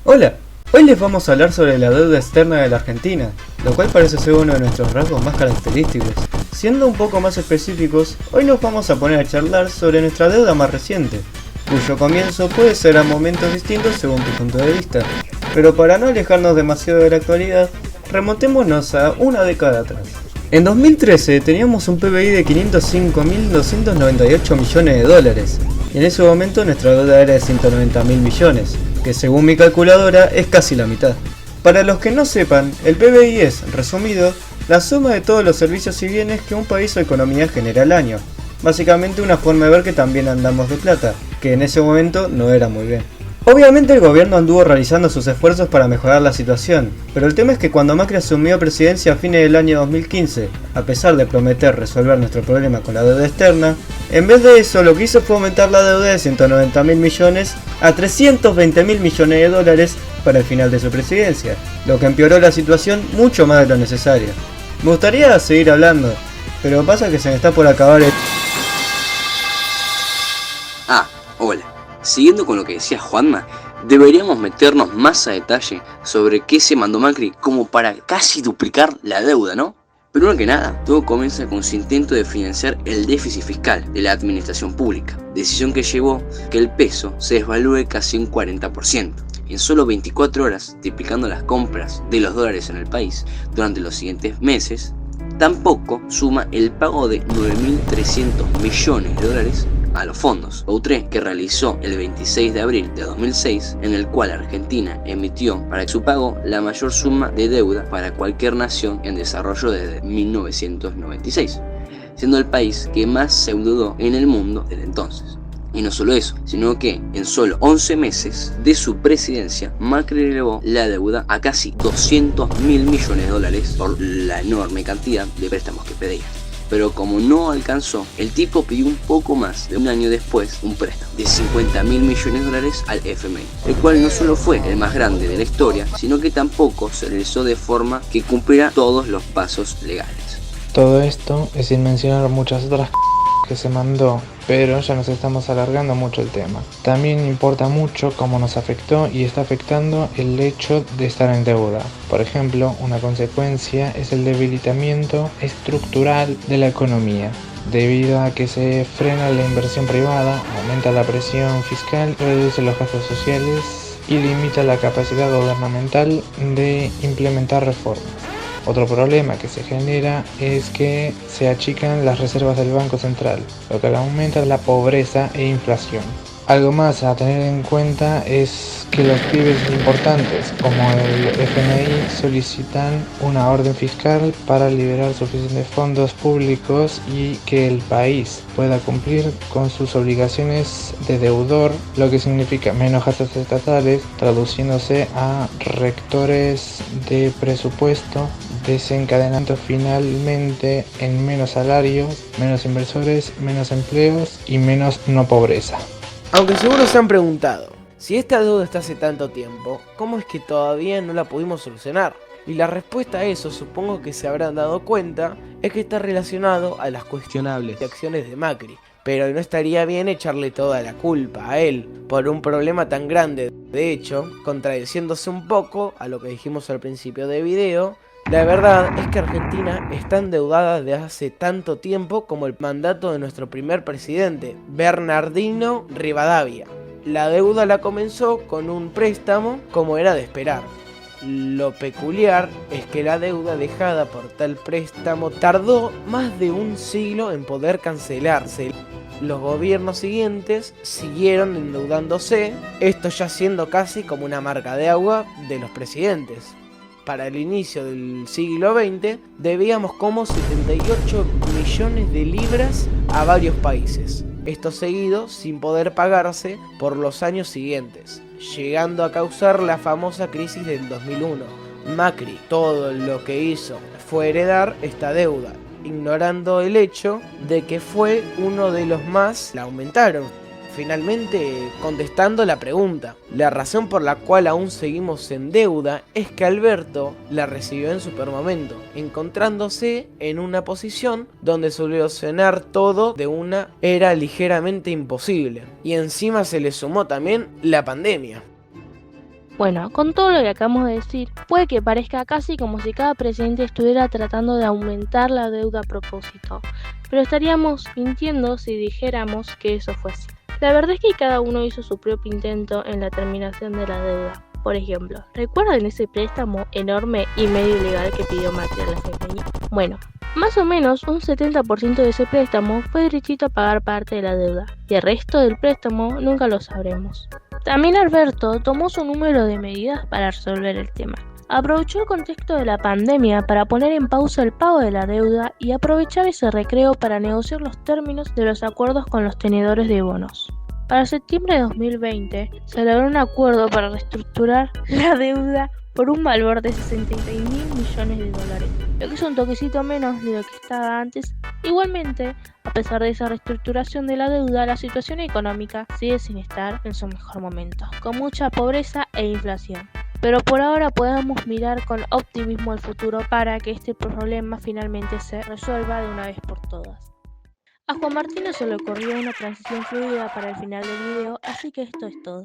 Hola, hoy les vamos a hablar sobre la deuda externa de la Argentina, lo cual parece ser uno de nuestros rasgos más característicos. Siendo un poco más específicos, hoy nos vamos a poner a charlar sobre nuestra deuda más reciente, cuyo comienzo puede ser a momentos distintos según tu punto de vista, pero para no alejarnos demasiado de la actualidad, remontémonos a una década atrás. En 2013 teníamos un PBI de 505.298 millones de dólares, y en ese momento nuestra deuda era de 190.000 millones, que según mi calculadora es casi la mitad. Para los que no sepan, el PBI es, resumido, la suma de todos los servicios y bienes que un país o economía genera al año. Básicamente una forma de ver que también andamos de plata, que en ese momento no era muy bien. Obviamente el gobierno anduvo realizando sus esfuerzos para mejorar la situación, pero el tema es que cuando Macri asumió presidencia a fines del año 2015, a pesar de prometer resolver nuestro problema con la deuda externa, en vez de eso lo que hizo fue aumentar la deuda de 190.000 millones a 320.000 millones de dólares para el final de su presidencia, lo que empeoró la situación mucho más de lo necesario. Me gustaría seguir hablando, pero pasa que se me está por acabar el... Hola. Siguiendo con lo que decía Juanma, deberíamos meternos más a detalle sobre qué se mandó Macri como para casi duplicar la deuda, ¿no? Primero que nada, todo comienza con su intento de financiar el déficit fiscal de la administración pública, decisión que llevó que el peso se desvalúe casi un 40%. En solo 24 horas, triplicando las compras de los dólares en el país durante los siguientes meses, tampoco suma el pago de 9.300 millones de dólares a los fondos OUTRE que realizó el 26 de abril de 2006, en el cual Argentina emitió para su pago la mayor suma de deuda para cualquier nación en desarrollo desde 1996, siendo el país que más se endeudó en el mundo desde entonces. Y no solo eso, sino que en solo 11 meses de su presidencia, Macri elevó la deuda a casi 200.000 millones de dólares por la enorme cantidad de préstamos que pedía. Pero como no alcanzó, el tipo pidió un poco más de un año después un préstamo de 50.000 millones de dólares al FMI, el cual no solo fue el más grande de la historia, sino que tampoco se realizó de forma que cumpliera todos los pasos legales. Todo esto es sin mencionar muchas otras que se mandó, pero ya nos estamos alargando mucho el tema. También importa mucho cómo nos afectó y está afectando el hecho de estar en deuda. Por ejemplo, una consecuencia es el debilitamiento estructural de la economía, debido a que se frena la inversión privada, aumenta la presión fiscal, reduce los gastos sociales y limita la capacidad gubernamental de implementar reformas. Otro problema que se genera es que se achican las reservas del Banco Central, lo que aumenta la pobreza e inflación. Algo más a tener en cuenta es que los pibes importantes como el FMI solicitan una orden fiscal para liberar suficientes fondos públicos y que el país pueda cumplir con sus obligaciones de deudor, lo que significa menos gastos estatales, traduciéndose a rectores de presupuesto, desencadenando finalmente en menos salarios, menos inversores, menos empleos y menos no pobreza. Aunque seguro se han preguntado, si esta deuda está hace tanto tiempo, ¿cómo es que todavía no la pudimos solucionar? Y la respuesta a eso, supongo que se habrán dado cuenta, es que está relacionado a las cuestionables acciones de Macri. Pero no estaría bien echarle toda la culpa a él por un problema tan grande. De hecho, contradiciéndose un poco a lo que dijimos al principio del video, la verdad es que Argentina está endeudada desde hace tanto tiempo como el mandato de nuestro primer presidente, Bernardino Rivadavia. La deuda la comenzó con un préstamo como era de esperar. Lo peculiar es que la deuda dejada por tal préstamo tardó más de un siglo en poder cancelarse. Los gobiernos siguientes siguieron endeudándose, esto ya siendo casi como una marca de agua de los presidentes. Para el inicio del siglo XX debíamos como 78 millones de libras a varios países, esto seguido sin poder pagarse por los años siguientes, llegando a causar la famosa crisis del 2001. Macri todo lo que hizo fue heredar esta deuda, ignorando el hecho de que fue uno de los más la aumentaron. finalmente contestando la pregunta. La razón por la cual aún seguimos en deuda es que Alberto la recibió en su peor momento, encontrándose en una posición donde solucionar todo de una era ligeramente imposible. Y encima se le sumó también la pandemia. Bueno, con todo lo que acabamos de decir, puede que parezca casi como si cada presidente estuviera tratando de aumentar la deuda a propósito, pero estaríamos mintiendo si dijéramos que eso fue así. La verdad es que cada uno hizo su propio intento en la terminación de la deuda. Por ejemplo, ¿recuerdan ese préstamo enorme y medio ilegal que pidió Macri a la FMI? Bueno, más o menos un 70% de ese préstamo fue derechito a pagar parte de la deuda, y el resto del préstamo nunca lo sabremos. También Alberto tomó su número de medidas para resolver el tema. Aprovechó el contexto de la pandemia para poner en pausa el pago de la deuda y aprovechar ese recreo para negociar los términos de los acuerdos con los tenedores de bonos. Para septiembre de 2020 se logró un acuerdo para reestructurar la deuda por un valor de 66 mil millones de dólares, lo que es un toquecito menos de lo que estaba antes. Igualmente, a pesar de esa reestructuración de la deuda, la situación económica sigue sin estar en su mejor momento, con mucha pobreza e inflación. Pero por ahora podemos mirar con optimismo al futuro para que este problema finalmente se resuelva de una vez por todas. A Juan Martín se le ocurrió una transición fluida para el final del video, así que esto es todo.